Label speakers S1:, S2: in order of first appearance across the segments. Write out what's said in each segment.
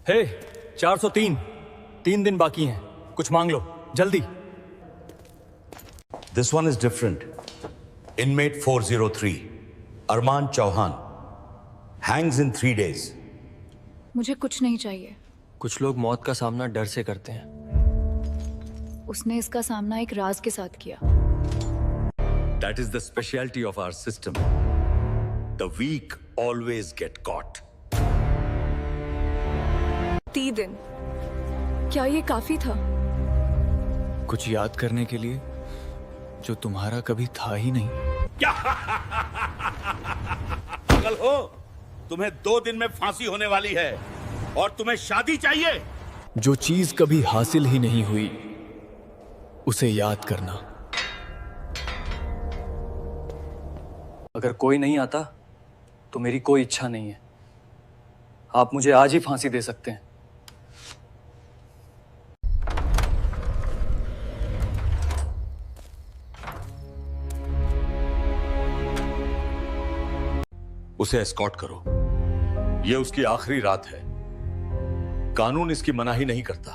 S1: हे 403, 3 दिन बाकी हैं, कुछ मांग लो जल्दी।
S2: This one is different. Inmate 403, Arman Chauhan, hangs in 3 days.
S3: मुझे कुछ नहीं चाहिए।
S1: कुछ लोग मौत का सामना डर से करते हैं।
S3: उसने इसका सामना एक राज के साथ किया।
S2: That is the specialty of our system. The weak always get caught.
S3: 3 दिन, क्या ये काफी था?
S1: कुछ याद करने के लिए जो तुम्हारा कभी था ही नहीं।
S4: पागल हो? तुम्हें 2 दिन में फांसी होने वाली है और तुम्हें शादी चाहिए।
S1: जो चीज कभी हासिल ही नहीं हुई उसे याद करना। अगर कोई नहीं आता तो मेरी कोई इच्छा नहीं है। आप मुझे आज ही फांसी दे सकते हैं।
S2: उसे एस्कॉर्ट करो। यह उसकी आखिरी रात है। कानून इसकी मनाही नहीं करता।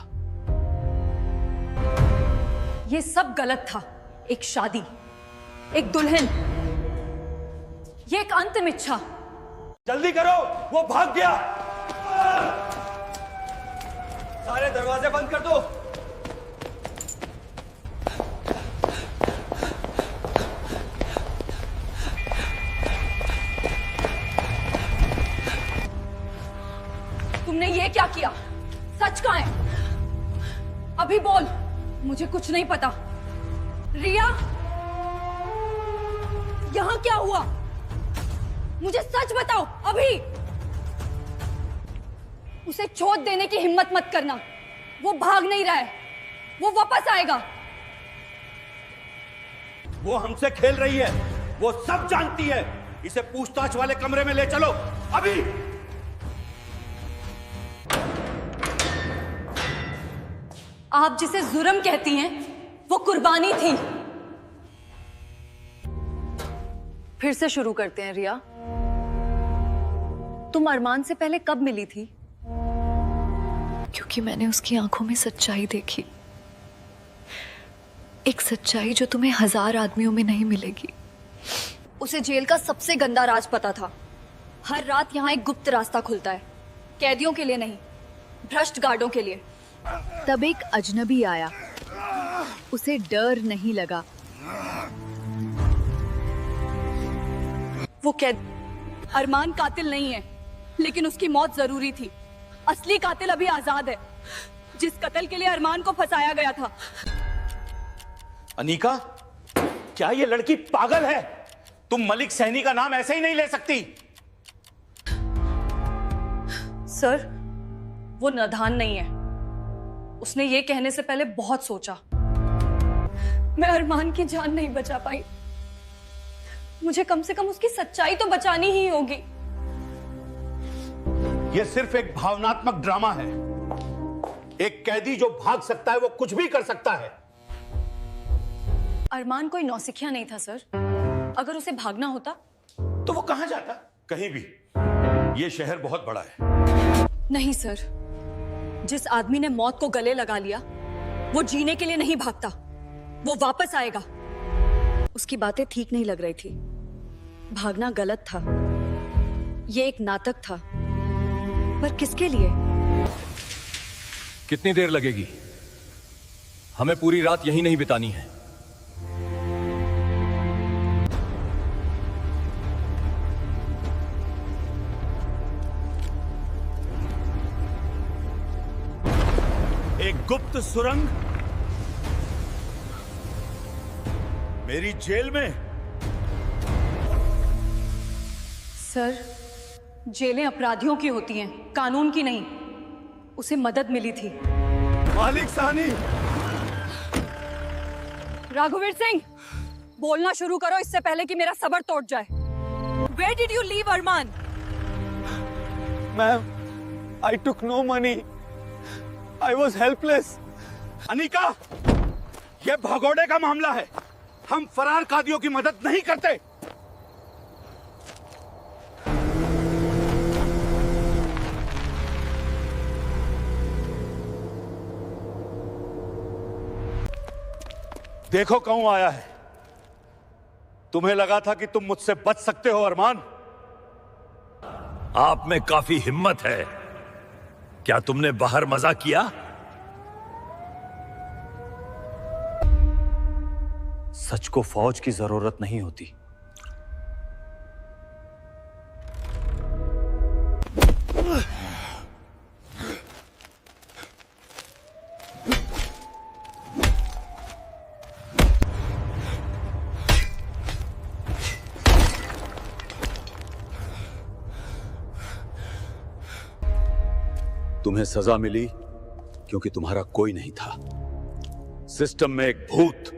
S5: ये सब गलत था। एक शादी, एक दुल्हन, ये एक अंतिम इच्छा।
S4: जल्दी करो, वो भाग गया। सारे दरवाजे बंद कर दो।
S5: तुमने ये क्या किया? सच कहाँ है? अभी बोल, मुझे कुछ नहीं पता। रिया, यहाँ क्या हुआ? मुझे सच बताओ अभी। उसे छोड़ देने की हिम्मत मत करना। वो भाग नहीं रहा है, वो वापस आएगा।
S4: वो हमसे खेल रही है, वो सब जानती है। इसे पूछताछ वाले कमरे में ले चलो अभी।
S5: आप जिसे जुर्म कहती हैं, वो कुर्बानी थी। फिर से शुरू करते हैं रिया। तुम अरमान से पहले कब मिली थी?
S3: क्योंकि मैंने उसकी आंखों में सच्चाई देखी, एक सच्चाई जो तुम्हें 1000 आदमियों में नहीं मिलेगी।
S5: उसे जेल का सबसे गंदा राज पता था। हर रात यहाँ एक गुप्त रास्ता खुलता है, कैदियों के लिए नहीं, भ्रष्ट गार्डों के लिए।
S3: तब एक अजनबी आया, उसे डर नहीं लगा।
S5: वो कैद अरमान कातिल नहीं है, लेकिन उसकी मौत जरूरी थी। असली कातिल अभी आजाद है, जिस कत्ल के लिए अरमान को फंसाया गया था।
S4: अनीका, क्या ये लड़की पागल है? तुम मलिक सहनी का नाम ऐसे ही नहीं ले सकती।
S5: सर, वो नादान नहीं है। उसने ये कहने से पहले बहुत सोचा। मैं अरमान की जान नहीं बचा पाई, मुझे कम से कम उसकी सच्चाई तो बचानी ही होगी।
S4: यह सिर्फ एक भावनात्मक ड्रामा है। एक कैदी जो भाग सकता है वो कुछ भी कर सकता है।
S5: अरमान कोई नौसिखिया नहीं था सर। अगर उसे भागना होता
S4: तो वो कहां जाता? कहीं भी। यह शहर बहुत बड़ा है।
S5: नहीं सर, जिस आदमी ने मौत को गले लगा लिया वो जीने के लिए नहीं भागता, वो वापस आएगा। उसकी बातें ठीक नहीं लग रही थी। भागना गलत था, ये एक नाटक था। पर किसके लिए?
S1: कितनी देर लगेगी? हमें पूरी रात यहीं नहीं बितानी है।
S4: एक गुप्त सुरंग मेरी जेल में?
S5: सर, जेलें अपराधियों की होती हैं, कानून की नहीं। उसे मदद मिली थी।
S4: मालिक साहनी।
S5: राघुवीर सिंह, बोलना शुरू करो इससे पहले कि मेरा सब्र टूट जाए। Where did you leave Armaan?
S6: Ma'am, I took no money. I was helpless.
S4: Anika, यह भगोड़े का मामला है। हम फरार कादियों की मदद नहीं करते। देखो कौन आया है। तुम्हें लगा था कि तुम मुझसे बच सकते हो अरमान?
S7: आप में काफी हिम्मत है। क्या तुमने बाहर मजा किया?
S1: सच को फौज की जरूरत नहीं होती।
S2: तुम्हें सजा मिली क्योंकि तुम्हारा कोई नहीं था। सिस्टम में एक भूत।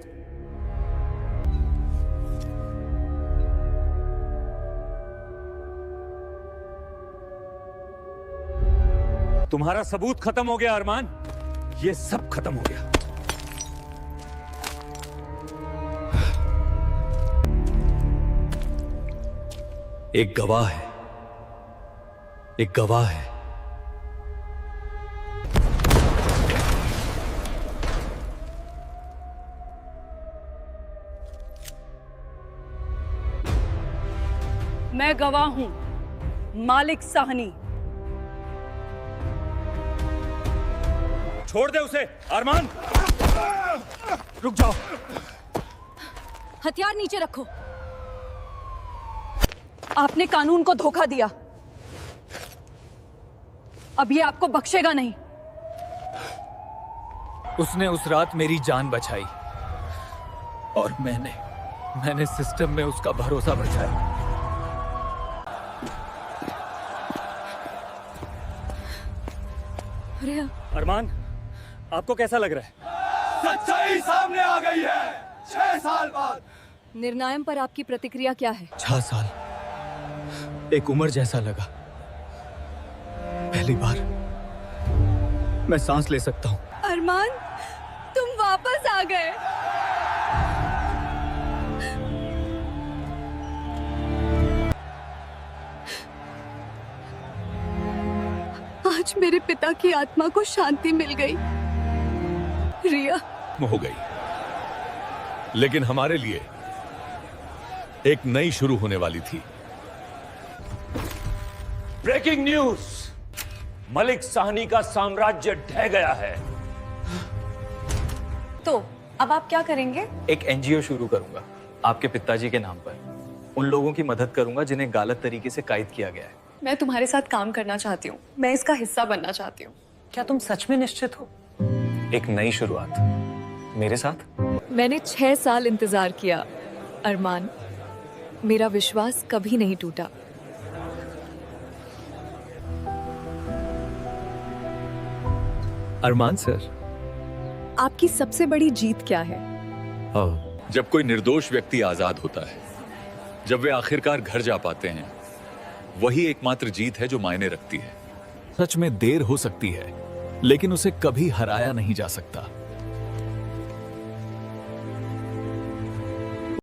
S6: तुम्हारा सबूत खत्म हो गया अरमान। ये सब खत्म हो गया।
S7: एक गवाह है, एक गवाह है।
S5: मैं गवाह हूं, मालिक साहनी।
S6: छोड़ दे उसे अरमान। रुक जाओ।
S5: हथियार नीचे रखो। आपने कानून को धोखा दिया। अब ये आपको बख्शेगा नहीं।
S8: उसने उस रात मेरी जान बचाई और मैंने सिस्टम में उसका भरोसा बचाया।
S5: रिया,
S6: अरमान, आपको कैसा लग रहा है?
S4: सच्चाई सामने आ गई है 6 साल बाद।
S5: निर्णायम पर आपकी प्रतिक्रिया क्या है?
S8: 6 साल एक उम्र जैसा लगा। पहली बार मैं सांस ले सकता हूं।
S5: अरमान, तुम वापस आ गए। आज मेरे पिता की आत्मा को शांति मिल गई। रिया
S7: हो गई, लेकिन हमारे लिए एक नई शुरू होने वाली थी।
S6: ब्रेकिंग न्यूज, मलिक साहनी का साम्राज्य ढह गया है।
S5: तो अब आप क्या करेंगे?
S1: एक एनजीओ शुरू करूंगा आपके पिताजी के नाम पर। उन लोगों की मदद करूंगा जिन्हें गलत तरीके से कैद किया गया है।
S9: मैं तुम्हारे साथ काम करना चाहती हूँ। मैं इसका हिस्सा बनना चाहती हूँ।
S8: क्या तुम सच में निश्चित हो?
S1: एक नई शुरुआत मेरे साथ।
S9: मैंने 6 साल इंतजार किया अरमान। मेरा विश्वास कभी नहीं टूटा।
S8: अरमान सर,
S9: आपकी सबसे बड़ी जीत क्या है?
S7: जब कोई निर्दोष व्यक्ति आजाद होता है, जब वे आखिरकार घर जा पाते हैं, वही एकमात्र जीत है जो मायने रखती है।
S8: सच में देर हो सकती है, लेकिन उसे कभी हराया नहीं जा सकता।